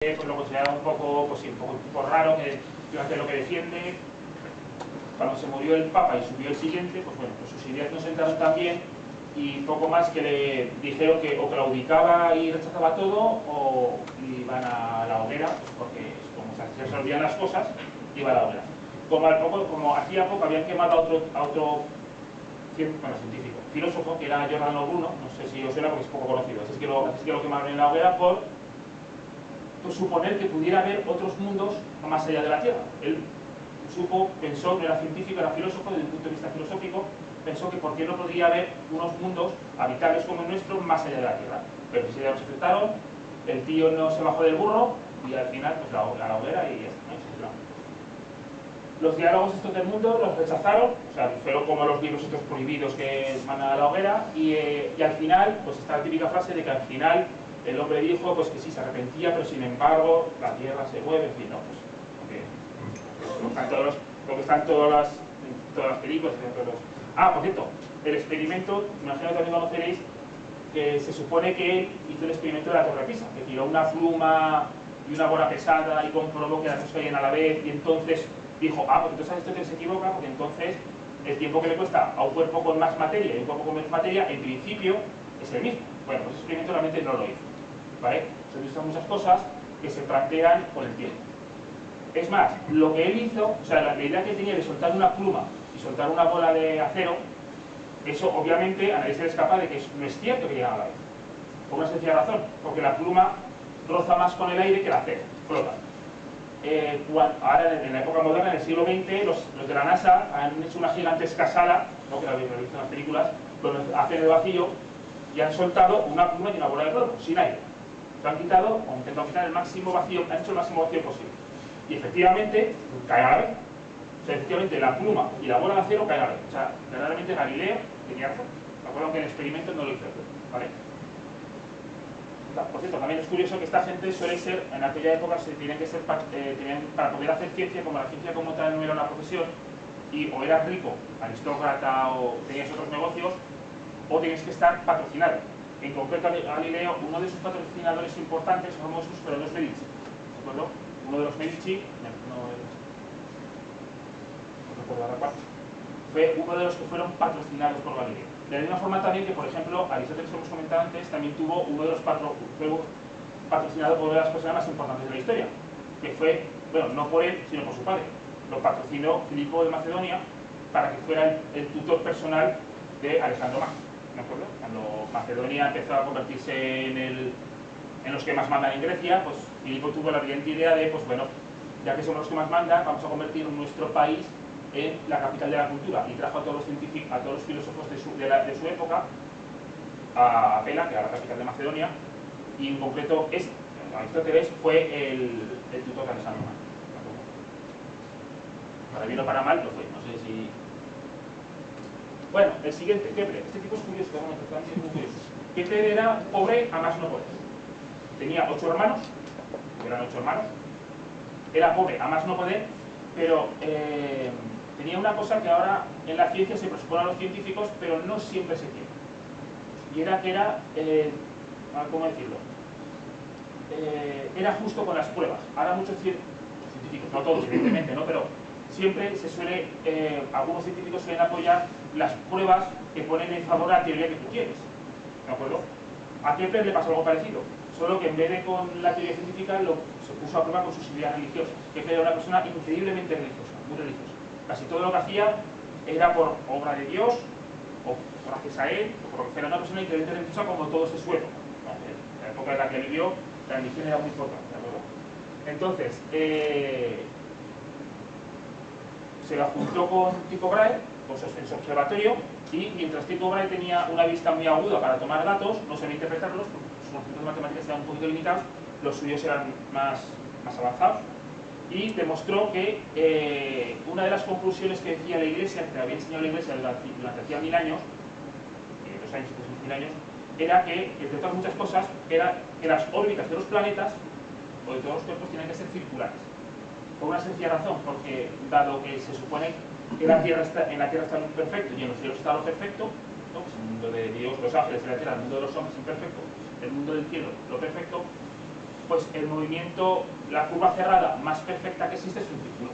Pues lo consideraba un poco, pues sí, un poco raro, que fíjate lo que defiende. Cuando se murió el Papa y subió el siguiente, pues bueno, pues sus ideas no sentaron tan bien y poco más que le dijeron que o claudicaba y rechazaba todo o iban a la hoguera, pues porque como se resolvían las cosas, iba a la hoguera. Como hacía poco habían quemado a otro científico, filósofo, que era Giordano Bruno, no sé si os suena porque es poco conocido, así que lo quemaron en la hoguera por suponer que pudiera haber otros mundos más allá de la Tierra. Él pensó, no era científico, era filósofo, desde un punto de vista filosófico, pensó que por qué no podría haber unos mundos habitables como el nuestro más allá de la Tierra. Pero si ya nos aceptaron, el tío no se bajó del burro y al final pues la hoguera y ya está, ¿no? Los diálogos estos del mundo los rechazaron, o sea, fueron como los libros estos prohibidos que mandan a la hoguera y al final, pues está la típica frase de que al final el hombre dijo pues que sí se arrepentía, pero sin embargo la tierra se mueve, en fin, ¿no? Pues lo que están todas las películas. Por cierto, el experimento, me imagino que también conoceréis, que se supone que él hizo el experimento de la Torre Pisa, que tiró una pluma y una bola pesada y comprobó que las dos caían a la vez y entonces dijo, pues entonces esto se equivoca porque entonces el tiempo que le cuesta a un cuerpo con más materia y un cuerpo con menos materia, en principio, es el mismo. Bueno, pues ese experimento realmente no lo hizo, ¿vale? Se han visto muchas cosas que se plantean con el tiempo. Es más, lo que él hizo, o sea, la idea que tenía de soltar una pluma y soltar una bola de acero, eso obviamente a nadie se le escapa de que no es cierto que llegaba a la vez. Por una sencilla razón, porque la pluma roza más con el aire que el acero, flota. Ahora, en la época moderna, en el siglo XX, los de la NASA han hecho una gigantesca sala, ¿no? Que la habéis visto en las películas, donde hacen el vacío y han soltado una pluma y una bola de plomo, sin aire. Lo han quitado, o intentado quitar el máximo vacío, han hecho el máximo vacío posible. Y efectivamente, cae a la vez. O sea, efectivamente, la pluma y la bola de acero caen a la vez. O sea, verdaderamente Galileo tenía razón. Me acuerdo que el experimento no lo hizo, ¿vale? Por cierto, también es curioso que esta gente suele ser, en aquella época, para poder hacer ciencia, como la ciencia como tal no era una profesión, y o eras rico, aristócrata, o tenías otros negocios, o tenías que estar patrocinado. En concreto, Galileo, uno de sus patrocinadores importantes, famosos, fueron los Medici, ¿de acuerdo? Uno de los Medici, no recuerdo ahora cuál, fue uno de los que fueron patrocinados por Galileo. De la misma forma también que, por ejemplo, Aristóteles, que hemos comentado antes, también tuvo uno de los patrocinado por una de las personas más importantes de la historia, que fue, bueno, no por él, sino por su padre. Lo patrocinó Filipo de Macedonia para que fuera el tutor personal de Alejandro Magno, ¿de acuerdo? Cuando Macedonia empezó a convertirse en los que más mandan en Grecia, pues Filipo tuvo la brillante idea de, pues bueno, ya que somos los que más mandan, vamos a convertir nuestro país en la capital de la cultura, y trajo a todos los científicos, a todos los filósofos de su época a Pela, que era la capital de Macedonia, y en concreto Aristóteles fue el tutor de Alejandro Magno. Para bien o para mal lo fue, no sé si... Bueno, el siguiente, Kepler. Este tipo es curioso, es muy curioso. Kepler era pobre a más no poder. Tenía 8 hermanos, eran 8 hermanos, era pobre a más no poder, pero tenía una cosa que ahora en la ciencia se presupone a los científicos, pero no siempre se tiene. Y era que era, ¿cómo decirlo? Era justo con las pruebas. Ahora muchos científicos, no todos evidentemente, ¿no? Pero siempre se suele, algunos científicos suelen apoyar las pruebas que ponen en favor a la teoría que tú quieres. ¿De acuerdo? A Kepler le pasó algo parecido, solo que en vez de con la teoría científica se puso a prueba con sus ideas religiosas. Kepler era una persona increíblemente religiosa, muy religiosa. Casi todo lo que hacía era por obra de Dios, o gracias a él, o porque era una persona increíblemente religiosa como todos de su época. En la época en la que vivió, la religión era muy importante, ¿de acuerdo? Entonces, se la juntó con Tycho Brahe, en su observatorio, y mientras Tycho Brahe tenía una vista muy aguda para tomar datos, no sabía interpretarlos, porque sus conceptos matemáticos eran un poquito limitados, los suyos eran más avanzados, y demostró que una de las conclusiones que decía la Iglesia, que había enseñado la Iglesia durante hacía 1000 años, 2 años, 1000 años, era que, entre otras muchas cosas, era que las órbitas de los planetas, o de todos los cuerpos, tienen que ser circulares. Por una sencilla razón, porque dado que se supone que en la Tierra está lo imperfecto y en los cielos está lo perfecto, ¿no? Pues el mundo de Dios, los ángeles, y la Tierra, el mundo de los hombres imperfecto, el mundo del cielo, lo perfecto, pues el movimiento, la curva cerrada más perfecta que existe es un círculo.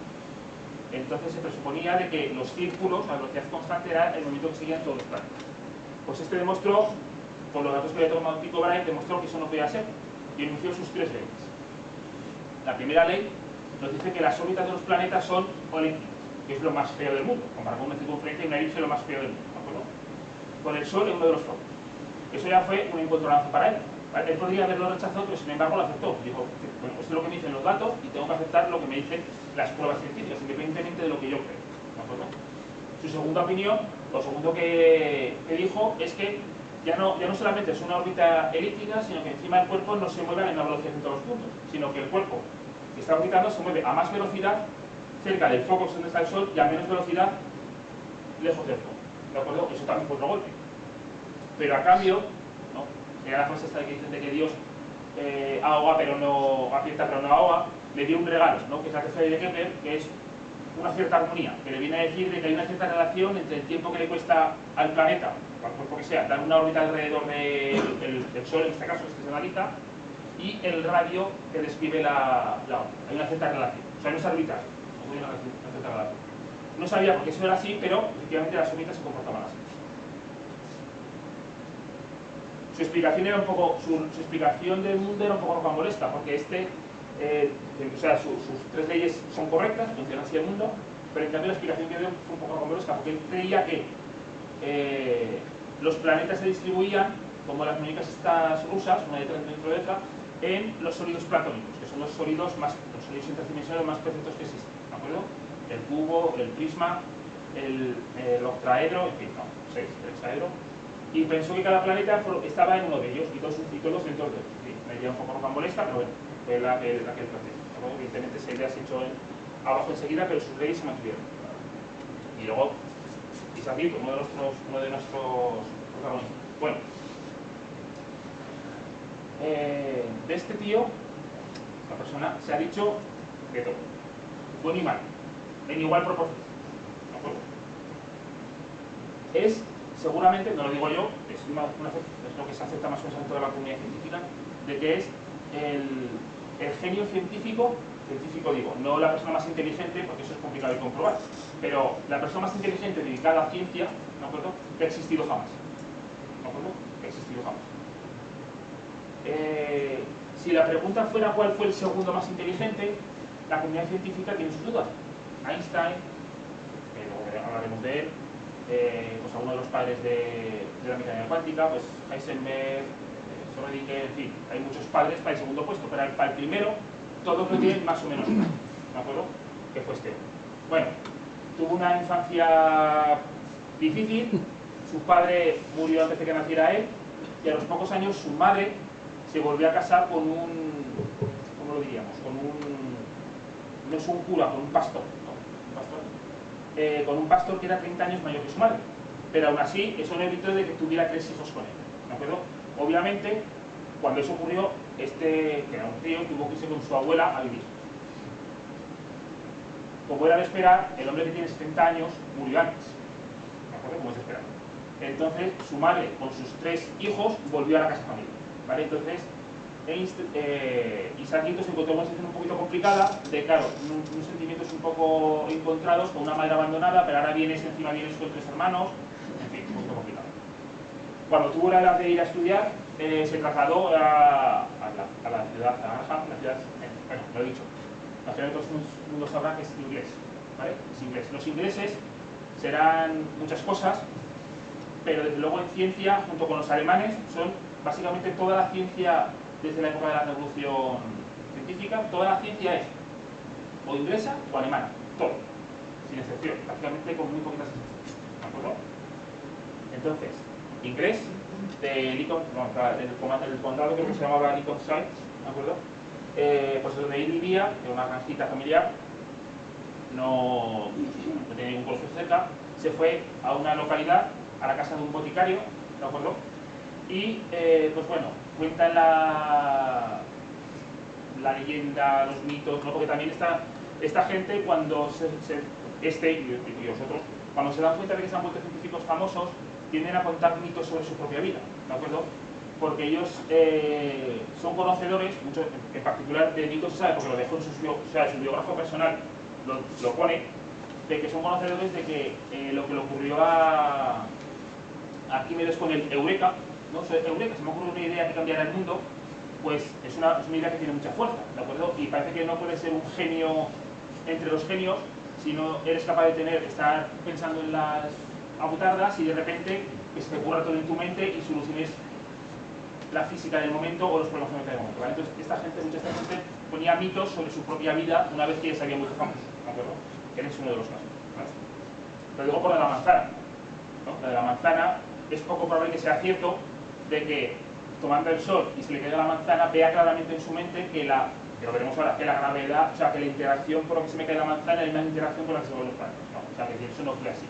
Entonces se presuponía de que los círculos a velocidad constante era el movimiento que seguían todos los planetas. Pues este demostró, con los datos que había tomado Tycho Brahe, demostró que eso no podía ser y enunció sus tres leyes. La primera ley nos dice que las órbitas de los planetas son elípticas, que es lo más feo del mundo. Comparado con una circunferencia y una elipse, lo más feo del mundo, ¿de acuerdo? Con el Sol es uno de los focos. Eso ya fue un encontronazo para él. ¿Vale? Él podría haberlo rechazado, pero sin embargo lo aceptó. Dijo, bueno, esto es lo que me dicen los datos y tengo que aceptar lo que me dicen las pruebas científicas, independientemente de lo que yo creo. ¿De acuerdo? Su segunda opinión, lo segundo que dijo, es que ya no solamente es una órbita elíptica, sino que encima el cuerpo no se mueve a la misma velocidad en todos los puntos, sino que el cuerpo que está orbitando se mueve a más velocidad cerca del foco donde está el Sol y a menos velocidad lejos del foco. ¿De acuerdo? Eso también fue otro golpe. Pero a cambio, ¿no? Era la frase esta que dicen de que Dios ahoga pero no aprieta pero no ahoga, le dio un regalo, ¿no? Que es la tercera de Kepler, que es una cierta armonía, que le viene a decir de que hay una cierta relación entre el tiempo que le cuesta al planeta, o al cuerpo que sea, dar una órbita alrededor del Sol, en este caso, que se analiza, y el radio que describe la órbita. Hay una cierta relación. O sea, no es arbitral, no hay una cierta relación. No sabía por qué eso era así, pero efectivamente las órbitas se comportaban así. Su explicación era un poco, su explicación del mundo era un poco rocambolesca, porque o sea, sus tres leyes son correctas, funciona así el mundo, pero en cambio la explicación que dio fue un poco rocambolesca, porque él creía que los planetas se distribuían, como las muñecas estas rusas, una detrás dentro de otra, en los sólidos platónicos, que son los sólidos interdimensionales más perfectos que existen, ¿de acuerdo? El cubo, el prisma, el octaedro, en fin, no, 6, el hexaedro. Y pensó que cada planeta estaba en uno de ellos y todos dentro de ellos. Sí, una idea un poco rocambolesca, pero bueno, fue la que él planteó. Evidentemente esa idea se echó abajo enseguida, pero sus leyes se mantuvieron. Y luego, Isaac Newton, uno de nuestros protagonistas. Bueno, de este tío, esta persona, se ha dicho de todo, bueno y mal, en igual proporción. ¿De acuerdo? Es seguramente, no lo digo yo, es lo que se acepta más o menos en toda la comunidad científica, de que es el genio científico digo, no la persona más inteligente, porque eso es complicado de comprobar, pero la persona más inteligente dedicada a ciencia, ¿de acuerdo?, que ha existido jamás. ¿De acuerdo? Que ha existido jamás. Si la pregunta fuera cuál fue el segundo más inteligente, la comunidad científica tiene sus dudas. Einstein, luego hablaremos de él, pues algunos de los padres de la mecánica cuántica, pues Heisenberg, Schrödinger, en fin, hay muchos padres para el segundo puesto, pero para el primero todos lo tienen más o menos, ¿de acuerdo? Que fue este. Bueno, tuvo una infancia difícil, su padre murió antes de que naciera él, y a los pocos años su madre se volvió a casar con ¿cómo lo diríamos? No es un cura, con un pastor, ¿no? Un pastor. Con un pastor que era 30 años mayor que su madre, pero aún así eso no evitó de que tuviera 3 hijos con él, ¿de acuerdo? Obviamente, cuando eso ocurrió, que era un tío, tuvo que irse con su abuela a vivir. Como era de esperar, el hombre que tiene 70 años murió antes, ¿de acuerdo? Como es de esperar. Entonces, su madre, con sus 3 hijos, volvió a la casa familiar, ¿vale? Entonces, Isaac Newton se encontró en una situación un poquito complicada, de claro, unos sentimientos un poco encontrados, con una madre abandonada, pero ahora encima vienes con 3 hermanos, en fin, un poquito complicado. Cuando tuvo la edad de ir a estudiar, se trasladó a la ciudad, a Arham, la ciudad, bueno, lo he dicho, la ciudad de todo el mundo sabrá que es inglés, ¿vale? Es inglés. Los ingleses serán muchas cosas, pero desde luego en ciencia, junto con los alemanes, son básicamente toda la ciencia desde la época de la revolución científica, toda la ciencia es o inglesa o alemana, todo, sin excepción, prácticamente con muy poquitas excepciones, ¿de acuerdo? Entonces, inglés, de Lincoln, el condado creo que se llamaba Lincolnshire, ¿de acuerdo? Pues donde él vivía, en una granjita familiar, no tenía ningún colegio cerca, se fue a una localidad, a la casa de un boticario, ¿de acuerdo? Y, pues bueno, cuentan la leyenda, los mitos, ¿no? Porque también esta gente, cuando y los otros, cuando se dan cuenta de que se han vuelto científicos famosos, tienden a contar mitos sobre su propia vida, ¿de acuerdo? porque ellos son conocedores, muchos, en particular de Newton se sabe, porque lo dejó en su biógrafo personal, lo pone, de que son conocedores de que lo que le ocurrió a Arquímedes con el Eureka, ¿no? Eureka, se me ocurre una idea que cambiara el mundo, pues es una idea que tiene mucha fuerza, ¿de acuerdo? Y parece que no puedes ser un genio entre los genios si no eres capaz de estar pensando en las abutardas y de repente que se te ocurra todo en tu mente y soluciones la física del momento o los problemas del momento, ¿vale? Entonces, mucha gente ponía mitos sobre su propia vida una vez que ya se había muerto famoso, ¿de acuerdo? Que es uno de los casos, ¿vale? Pero luego por la manzana, ¿no? La de la manzana es poco probable que sea cierto de que tomando el sol y se le caiga la manzana vea claramente en su mente que lo veremos ahora, que la gravedad, o sea, que la interacción por lo que se me cae la manzana es la interacción con la que se mueven los planetas, ¿no? O sea, que eso no fue así.